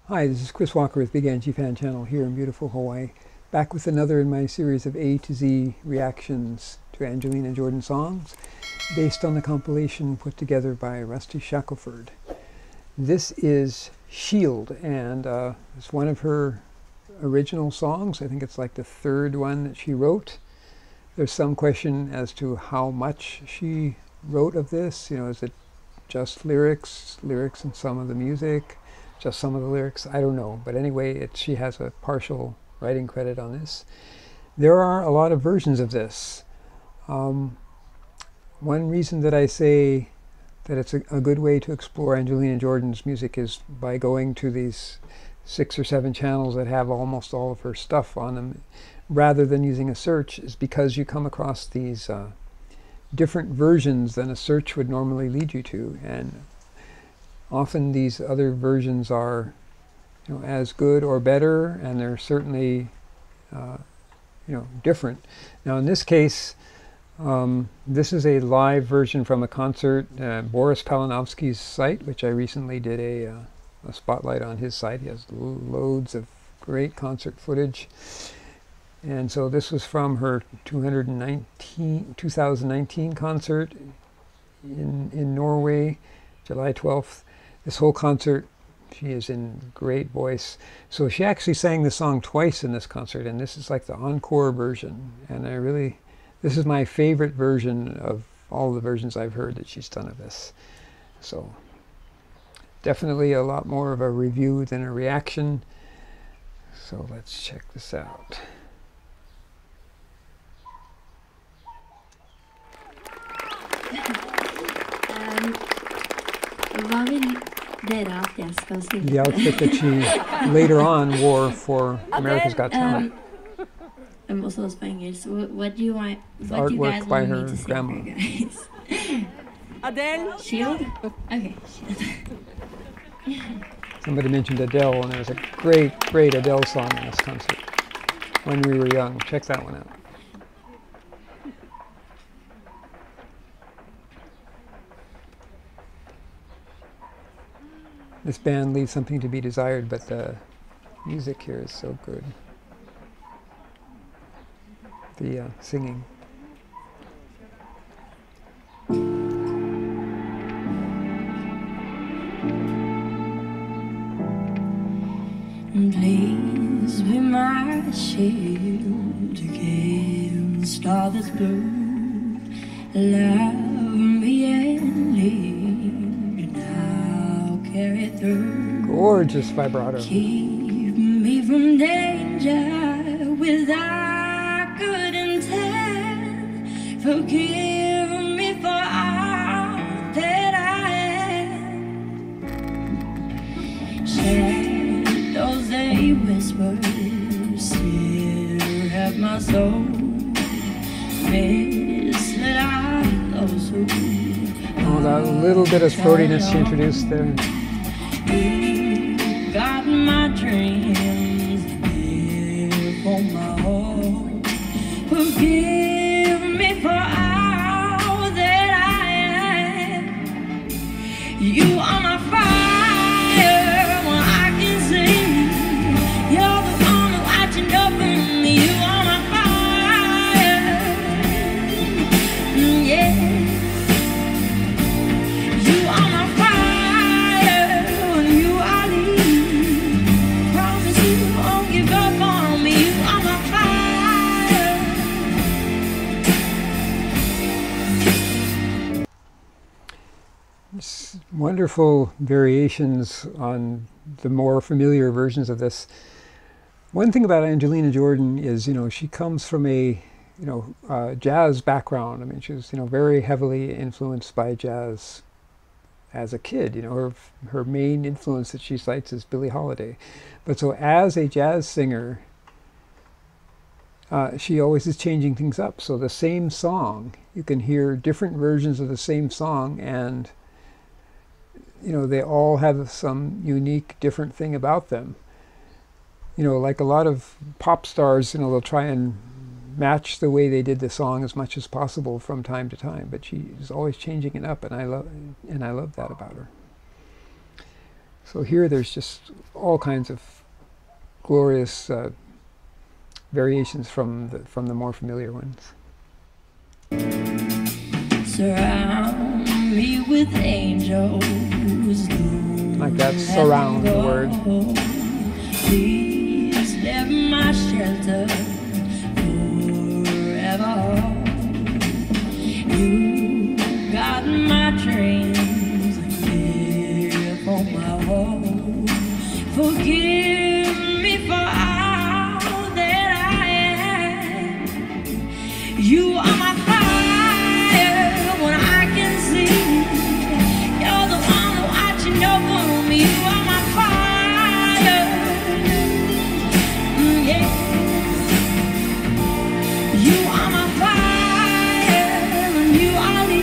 Hi, this is Chris Walker with Big Angie Fan Channel here in beautiful Hawaii, back with another in my series of A to Z reactions to Angelina Jordan songs based on the compilation put together by Rusty Shackleford. This is Shield, and it's one of her original songs. I think it's like the third one that she wrote. There's some question as to how much she wrote of this. You know, is it just lyrics and some of the music? Just some of the lyrics, I don't know, but anyway, she has a partial writing credit on this. There are a lot of versions of this. One reason that I say that it's a good way to explore Angelina Jordan's music is by going to these 6 or 7 channels that have almost all of her stuff on them, rather than using a search, is because you come across these different versions than a search would normally lead you to, and often these other versions are, you know, as good or better, and they're certainly, different. Now in this case, this is a live version from a concert, Boris Palanovsky's site, which I recently did a spotlight on his site. He has loads of great concert footage. And so this was from her 2019 concert in Norway, July 12th. This whole concert, she is in great voice. So she actually sang the song twice in this concert, and this is like the encore version. And this is my favorite version of all the versions I've heard that she's done of this. So definitely a lot more of a review than a reaction. So let's check this out. The outfit that she later on wore for America's Got Talent. What do you want? What do you Artwork guys by want her me to grandma. sing for you guys? Adele? Shield? Okay, Shield. Somebody mentioned Adele, and there was a great Adele song in this concert when we were young. Check that one out. This band leaves something to be desired, but the music here is so good. The singing. Please be my shield against all that's blue. Love me and lead, and I'll carry it through. Gorgeous vibrato. Keep me from danger without good intent. Forgive me for all that I am. Shadows they whisper, still have my soul. Misled are those who. Oh, that little bit of throatiness she introduced there. You've got my dreams there for my home. Forgive me for all that I am. You are my fire when I can sing. You're the one who's watching over me. You are my fire, yeah. You are my fire when you are leaving. Promise you won't give up on me. You are my fire. Wonderful variations on the more familiar versions of this. One thing about Angelina Jordan is, you know, she comes from a, jazz background. I mean, she was, very heavily influenced by jazz as a kid. You know, her main influence that she cites is Billie Holiday. But so as a jazz singer, she always is changing things up. So the same song, you can hear different versions of the same song, and they all have some unique, different thing about them. Like a lot of pop stars, they'll try and match the way they did the song as much as possible from time to time, but she is always changing it up, and I love that about her. So here there's just all kinds of glorious variations from the more familiar ones. Surround me with angels. Like that, surround the word. Please live my shelter forever. You got my dreams here for my home. Forgive me for all that I am. You are my fire when I can see. You're the one watching over me. You are my fire. Yeah. You are my fire and you are me.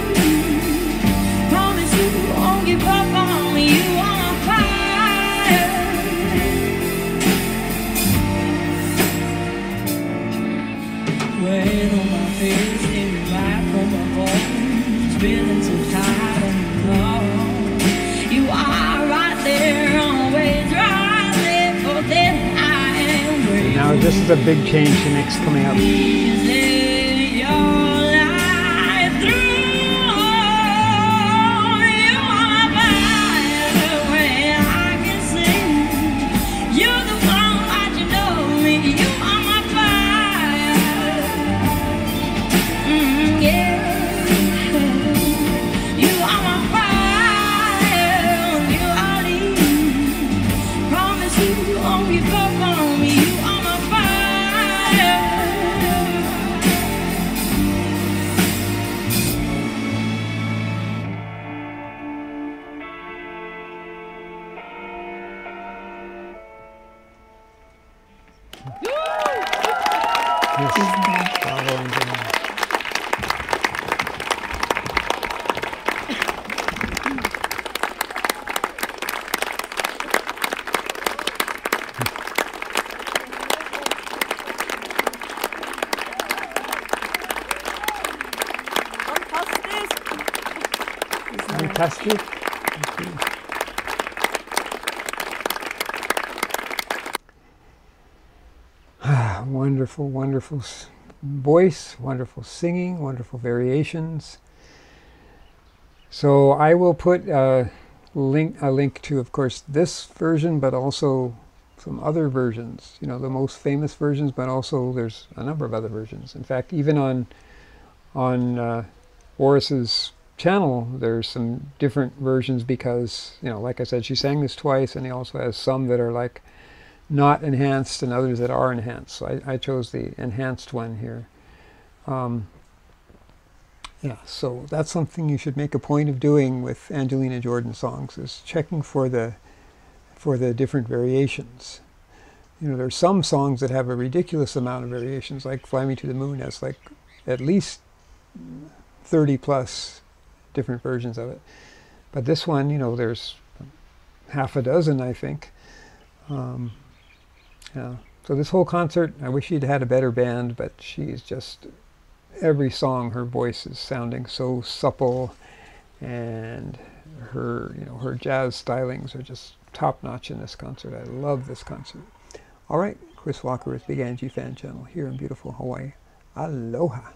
Promise you won't give up on me. You are my fire. Weight on my face, every right from my bones, feeling so tired and alone. You are right there, always right there, for then I am real. Now this is a big change she makes coming up. Please let your light through. You are my fire when I can sing. You're the one watching over me. You are my fire. Yeah. You are my fire. You are the promise you won't give up on me. You are my fire. Yes. Bravo, Angelina. Fantastic. Thank you. Wonderful, wonderful voice, wonderful singing, wonderful variations. So I will put a link to, of course, this version, but also some other versions. You know, the most famous versions, but also there's a number of other versions. In fact, even on Boris's channel, there's some different versions because, you know, like I said, she sang this twice, and he also has some that are like not enhanced and others that are enhanced. So I chose the enhanced one here. Yeah, so that's something you should make a point of doing with Angelina Jordan songs, is checking for the different variations. You know, there's some songs that have a ridiculous amount of variations, like Fly Me to the Moon has like at least 30 plus different versions of it. But this one, you know, there's half a dozen, I think. Yeah. So this whole concert, I wish she'd had a better band, but she's just, every song, her voice is sounding so supple, and her, you know, her jazz stylings are just top-notch in this concert. I love this concert. All right, Chris Walker with Big Angie Fan Channel here in beautiful Hawaii. Aloha.